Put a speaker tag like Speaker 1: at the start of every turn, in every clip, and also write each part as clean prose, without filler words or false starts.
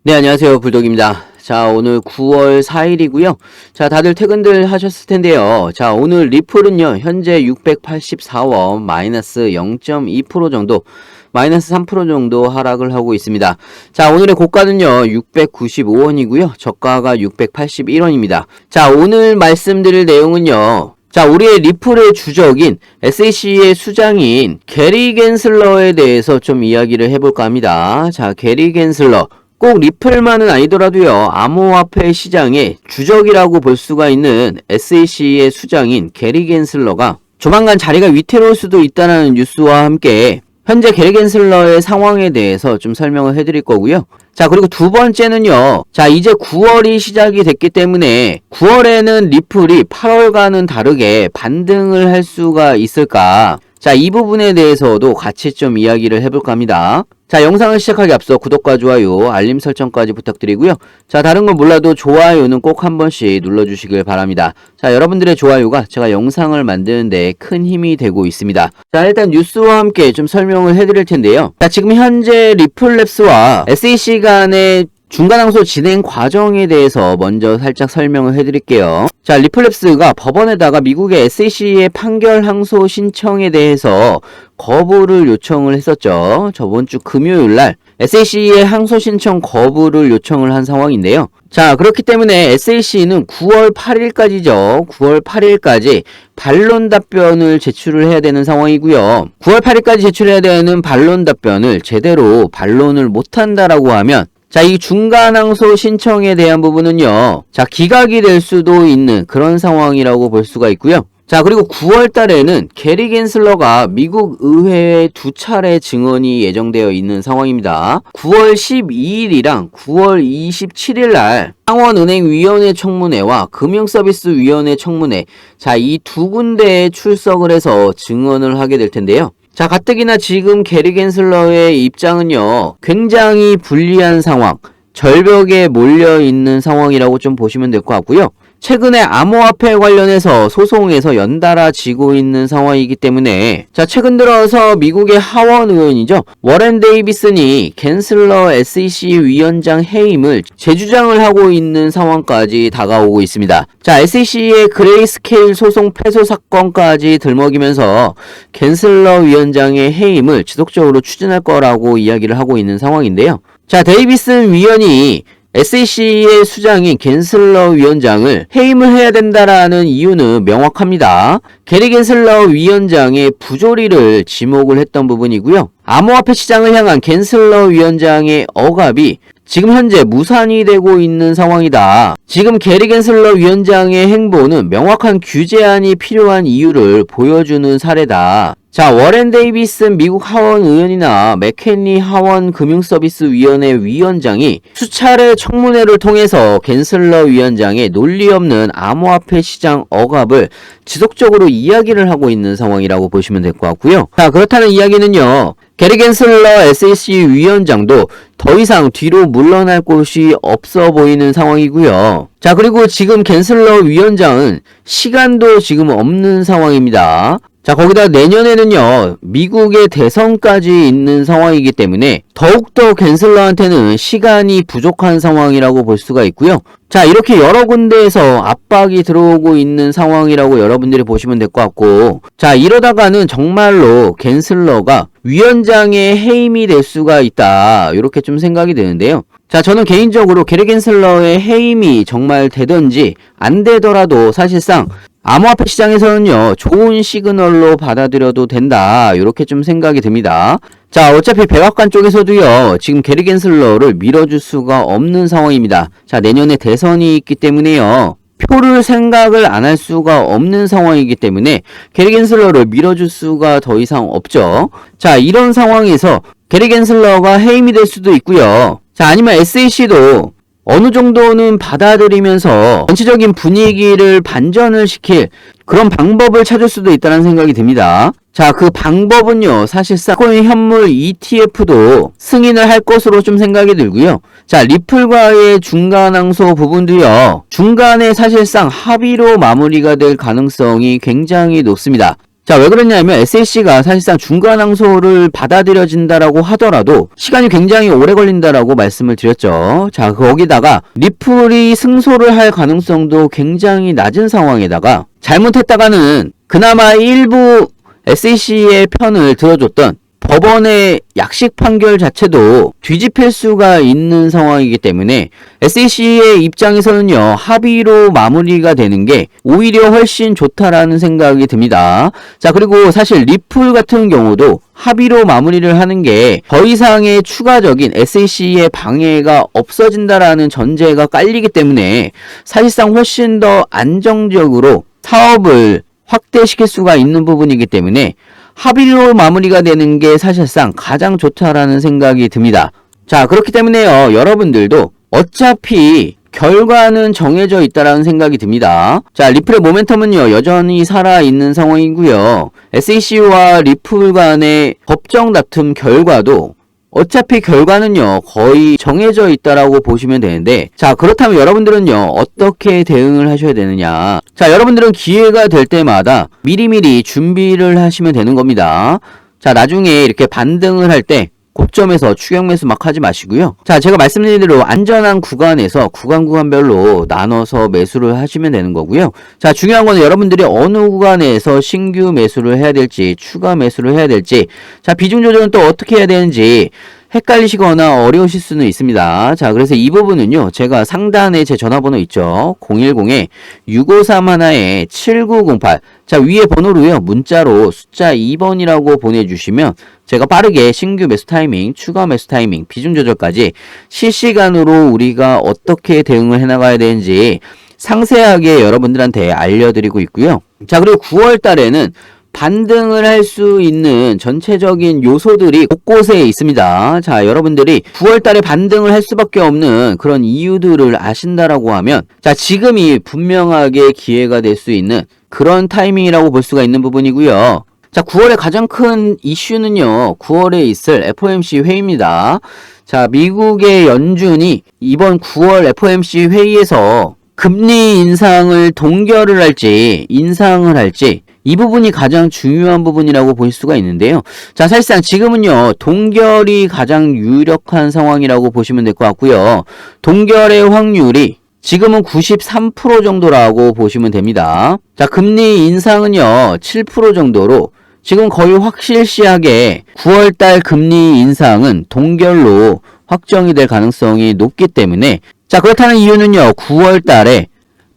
Speaker 1: 네, 안녕하세요. 불독입니다. 자, 오늘 9월 4일이고요. 자, 다들 퇴근들 하셨을 텐데요. 자, 오늘 리플은요, 현재 684원, 마이너스 0.2% 정도, 마이너스 3% 정도 하락을 하고 있습니다. 자, 오늘의 고가는요, 695원이고요. 저가가 681원입니다. 자, 오늘 말씀드릴 내용은요, 자, 우리의 리플의 주적인 SEC의 수장인 게리 겐슬러에 대해서 좀 이야기를 해볼까 합니다. 자, 게리 겐슬러. 꼭 리플만은 아니더라도요, 암호화폐 시장의 주적이라고 볼 수가 있는 SEC의 수장인 게리 겐슬러가 조만간 자리가 위태로울 수도 있다는 뉴스와 함께 현재 게리 겐슬러의 상황에 대해서 좀 설명을 해드릴 거고요. 자, 그리고 두 번째는요. 자, 이제 9월이 시작이 됐기 때문에 9월에는 리플이 8월과는 다르게 반등을 할 수가 있을까? 자, 이 부분에 대해서도 같이 좀 이야기를 해볼까 합니다. 자, 영상을 시작하기 앞서 구독과 좋아요, 알림 설정까지 부탁드리고요. 자, 다른 건 몰라도 좋아요는 꼭 한 번씩 눌러주시길 바랍니다. 자, 여러분들의 좋아요가 제가 영상을 만드는데 큰 힘이 되고 있습니다. 자, 일단 뉴스와 함께 좀 설명을 해드릴 텐데요. 자, 지금 현재 리플랩스와 SEC 간의 중간항소 진행 과정에 대해서 먼저 살짝 설명을 해드릴게요. 자, 리플랩스가 법원에다가 미국의 SEC의 판결 항소 신청에 대해서 거부를 요청을 했었죠. 저번 주 금요일 날 SEC의 항소 신청 거부를 요청을 한 상황인데요. 자, 그렇기 때문에 SEC는 9월 8일까지죠. 9월 8일까지 반론 답변을 제출을 해야 되는 상황이고요. 9월 8일까지 제출해야 되는 반론 답변을 제대로 반론을 못한다라고 하면 자, 이 중간항소 신청에 대한 부분은요. 자, 기각이 될 수도 있는 그런 상황이라고 볼 수가 있고요. 자, 그리고 9월 달에는 게리 겐슬러가 미국 의회에 두 차례 증언이 예정되어 있는 상황입니다. 9월 12일이랑 9월 27일 날 상원은행위원회 청문회와 금융서비스위원회 청문회, 자, 이 두 군데에 출석을 해서 증언을 하게 될 텐데요. 자, 가뜩이나 지금 게리 겐슬러의 입장은요, 굉장히 불리한 상황, 절벽에 몰려있는 상황이라고 좀 보시면 될 것 같고요. 최근에 암호화폐 관련해서 소송에서 연달아 지고 있는 상황이기 때문에 자, 최근 들어서 미국의 하원 의원이죠. 워렌 데이비슨이 겐슬러 SEC 위원장 해임을 재주장을 하고 있는 상황까지 다가오고 있습니다. 자, SEC의 그레이스케일 소송 패소 사건까지 들먹이면서 겐슬러 위원장의 해임을 지속적으로 추진할 거라고 이야기를 하고 있는 상황인데요. 자, 데이비슨 위원이 SEC의 수장인 겐슬러 위원장을 해임을 해야 된다라는 이유는 명확합니다. 게리 겐슬러 위원장의 부조리를 지목을 했던 부분이고요. 암호화폐 시장을 향한 겐슬러 위원장의 억압이 지금 현재 무산이 되고 있는 상황이다. 지금 게리 겐슬러 위원장의 행보는 명확한 규제안이 필요한 이유를 보여주는 사례다. 자, 워렌 데이비슨 미국 하원 의원이나 맥켄리 하원 금융서비스위원회 위원장이 수차례 청문회를 통해서 겐슬러 위원장의 논리 없는 암호화폐 시장 억압을 지속적으로 이야기를 하고 있는 상황이라고 보시면 될 것 같고요. 자, 그렇다는 이야기는요. 게리 겐슬러 SEC 위원장도 더 이상 뒤로 물러날 곳이 없어 보이는 상황이고요. 자, 그리고 지금 겐슬러 위원장은 시간도 지금 없는 상황입니다. 자, 거기다 내년에는요, 미국의 대선까지 있는 상황이기 때문에 더욱더 겐슬러한테는 시간이 부족한 상황이라고 볼 수가 있고요. 자, 이렇게 여러 군데에서 압박이 들어오고 있는 상황이라고 여러분들이 보시면 될 것 같고, 자, 이러다가는 정말로 겐슬러가 위원장의 해임이 될 수가 있다, 이렇게 좀 생각이 드는데요. 자, 저는 개인적으로 게리 겐슬러의 해임이 정말 되든지 안 되더라도 사실상 암호화폐 시장에서는요, 좋은 시그널로 받아들여도 된다, 이렇게 좀 생각이 듭니다. 자, 어차피 백악관 쪽에서도요, 지금 게리 겐슬러를 밀어줄 수가 없는 상황입니다. 자, 내년에 대선이 있기 때문에요, 표를 생각을 안 할 수가 없는 상황이기 때문에 게리 겐슬러를 밀어줄 수가 더 이상 없죠. 자, 이런 상황에서 게리 겐슬러가 해임이 될 수도 있고요. 자, 아니면 SEC도 어느 정도는 받아들이면서 전체적인 분위기를 반전을 시킬 그런 방법을 찾을 수도 있다는 생각이 듭니다. 자, 그 방법은요, 사실상 코인 현물 ETF도 승인을 할 것으로 좀 생각이 들고요. 자, 리플과의 중간항소 부분도요, 중간에 사실상 합의로 마무리가 될 가능성이 굉장히 높습니다. 자, 왜 그러냐면 SAC가 사실상 중간항소를 받아들여진다라고 하더라도 시간이 굉장히 오래 걸린다라고 말씀을 드렸죠. 자, 거기다가 리플이 승소를 할 가능성도 굉장히 낮은 상황에다가 잘못했다가는 그나마 일부 SAC의 편을 들어줬던 법원의 약식 판결 자체도 뒤집힐 수가 있는 상황이기 때문에 SAC의 입장에서는요, 합의로 마무리가 되는 게 오히려 훨씬 좋다라는 생각이 듭니다. 자, 그리고 사실 리플 같은 경우도 합의로 마무리를 하는 게 더 이상의 추가적인 SAC의 방해가 없어진다라는 전제가 깔리기 때문에 사실상 훨씬 더 안정적으로 사업을 확대시킬 수가 있는 부분이기 때문에 합의로 마무리가 되는 게 사실상 가장 좋다라는 생각이 듭니다. 자, 그렇기 때문에요, 여러분들도 어차피 결과는 정해져 있다라는 생각이 듭니다. 자, 리플의 모멘텀은요, 여전히 살아있는 상황이고요. SAC와 리플 간의 법정 다툼 결과도 어차피 결과는요, 거의 정해져 있다라고 보시면 되는데, 자, 그렇다면 여러분들은요, 어떻게 대응을 하셔야 되느냐. 자, 여러분들은 기회가 될 때마다 미리미리 준비를 하시면 되는 겁니다. 자, 나중에 이렇게 반등을 할 때 고점에서 추격 매수 막 하지 마시고요. 자, 제가 말씀드린 대로 안전한 구간에서 구간별로 나눠서 매수를 하시면 되는 거고요. 자, 중요한 거는 여러분들이 어느 구간에서 신규 매수를 해야 될지, 추가 매수를 해야 될지, 자, 비중 조절은 또 어떻게 해야 되는지 헷갈리시거나 어려우실 수는 있습니다. 자, 그래서 이 부분은요, 제가 상단에 제 전화번호 있죠. 010-6531-7908. 자, 위에 번호로요, 문자로 숫자 2번이라고 보내주시면 제가 빠르게 신규 매수 타이밍, 추가 매수 타이밍, 비중 조절까지 실시간으로 우리가 어떻게 대응을 해나가야 되는지 상세하게 여러분들한테 알려드리고 있고요. 자, 그리고 9월 달에는 반등을 할 수 있는 전체적인 요소들이 곳곳에 있습니다. 자, 여러분들이 9월 달에 반등을 할 수밖에 없는 그런 이유들을 아신다라고 하면, 자, 지금이 분명하게 기회가 될 수 있는 그런 타이밍이라고 볼 수가 있는 부분이고요. 자, 9월의 가장 큰 이슈는요, 9월에 있을 FOMC 회의입니다. 자, 미국의 연준이 이번 9월 FOMC 회의에서 금리 인상을 동결을 할지 인상을 할지, 이 부분이 가장 중요한 부분이라고 볼 수가 있는데요. 자, 사실상 지금은요, 동결이 가장 유력한 상황이라고 보시면 될 것 같고요. 동결의 확률이 지금은 93% 정도라고 보시면 됩니다. 자, 금리 인상은요, 7% 정도로 지금 거의 확실시하게 9월달 금리 인상은 동결로 확정이 될 가능성이 높기 때문에, 자, 그렇다는 이유는요, 9월달에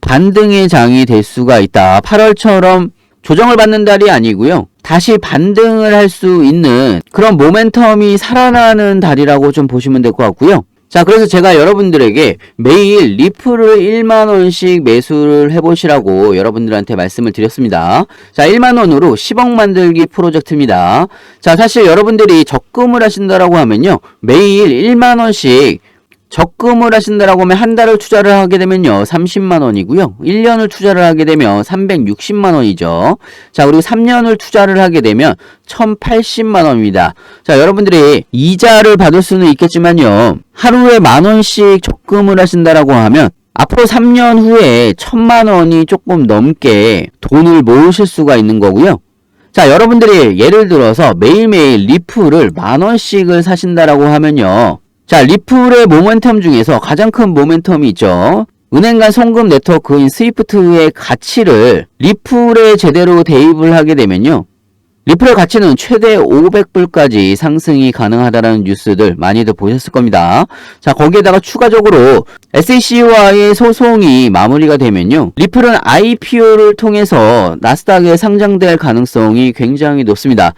Speaker 1: 반등의 장이 될 수가 있다. 8월처럼 조정을 받는 달이 아니고요, 다시 반등을 할 수 있는 그런 모멘텀이 살아나는 달이라고 좀 보시면 될 것 같고요. 자, 그래서 제가 여러분들에게 매일 리플을 1만원씩 매수를 해보시라고 여러분들한테 말씀을 드렸습니다. 자, 1만원으로 10억 만들기 프로젝트입니다. 자, 사실 여러분들이 적금을 하신다라고 하면요, 매일 1만원씩 적금을 하신다라고 하면 한 달을 투자를 하게 되면요, 30만원이고요. 1년을 투자를 하게 되면 360만원이죠. 자, 그리고 3년을 투자를 하게 되면 1080만원입니다. 자, 여러분들이 이자를 받을 수는 있겠지만요, 하루에 만원씩 적금을 하신다라고 하면 앞으로 3년 후에 1000만원이 조금 넘게 돈을 모으실 수가 있는 거고요. 자, 여러분들이 예를 들어서 매일매일 리플을 만원씩을 사신다라고 하면요, 자, 리플의 모멘텀 중에서 가장 큰 모멘텀이 있죠. 은행 간 송금 네트워크인 스위프트의 가치를 리플에 제대로 대입을 하게 되면요, 리플의 가치는 최대 500불까지 상승이 가능하다는 뉴스들 많이들 보셨을 겁니다. 자, 거기에다가 추가적으로 SEC와의 소송이 마무리가 되면요, 리플은 IPO를 통해서 나스닥에 상장될 가능성이 굉장히 높습니다.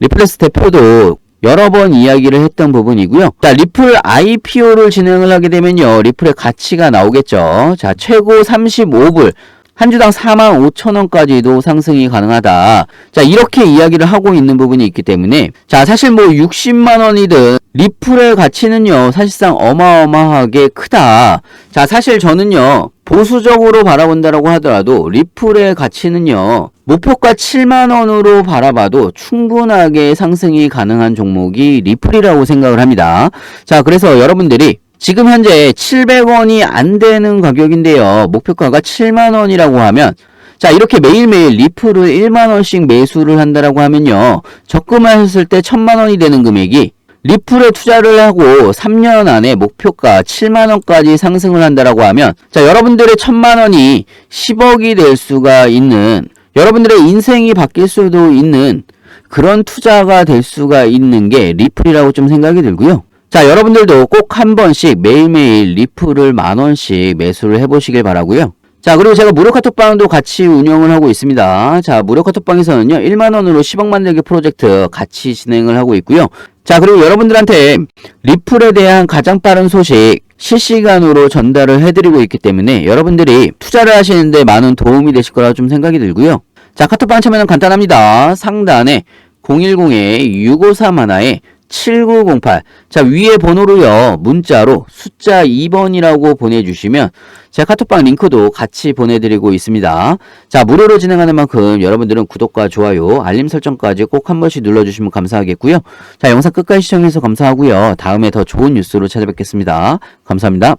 Speaker 1: 리플레스 대표도 여러 번 이야기를 했던 부분이고요. 자, 리플 IPO를 진행을 하게 되면요, 리플의 가치가 나오겠죠. 자, 최고 35불, 한 주당 45,000원까지도 상승이 가능하다. 자, 이렇게 이야기를 하고 있는 부분이 있기 때문에, 자, 사실 뭐 60만원이든 리플의 가치는요, 사실상 어마어마하게 크다. 자, 사실 저는요, 보수적으로 바라본다라고 하더라도 리플의 가치는요, 목표가 7만원으로 바라봐도 충분하게 상승이 가능한 종목이 리플이라고 생각을 합니다. 자, 그래서 여러분들이 지금 현재 700원이 안 되는 가격인데요, 목표가가 7만원이라고 하면, 자, 이렇게 매일매일 리플을 1만원씩 매수를 한다라고 하면요. 적금하셨을 때 1000만원이 되는 금액이 리플에 투자를 하고 3년 안에 목표가 7만원까지 상승을 한다라고 하면, 자, 여러분들의 1000만원이 10억이 될 수가 있는, 여러분들의 인생이 바뀔 수도 있는 그런 투자가 될 수가 있는 게 리플이라고 좀 생각이 들고요. 자, 여러분들도 꼭 한 번씩 매일매일 리플을 만원씩 매수를 해보시길 바라고요. 자, 그리고 제가 무료 카톡방도 같이 운영을 하고 있습니다. 자, 무료 카톡방에서는요, 1만원으로 10억 만들기 프로젝트 같이 진행을 하고 있고요. 자, 그리고 여러분들한테 리플에 대한 가장 빠른 소식 실시간으로 전달을 해드리고 있기 때문에 여러분들이 투자를 하시는데 많은 도움이 되실 거라고 좀 생각이 들고요. 자, 카톡방 참여는 간단합니다. 상단에 010-6531-7908. 자, 위에 번호로요, 문자로 숫자 2번이라고 보내주시면 제가 카톡방 링크도 같이 보내드리고 있습니다. 자, 무료로 진행하는 만큼 여러분들은 구독과 좋아요, 알림 설정까지 꼭 한 번씩 눌러주시면 감사하겠고요. 자, 영상 끝까지 시청해주셔서 감사하고요. 다음에 더 좋은 뉴스로 찾아뵙겠습니다. 감사합니다.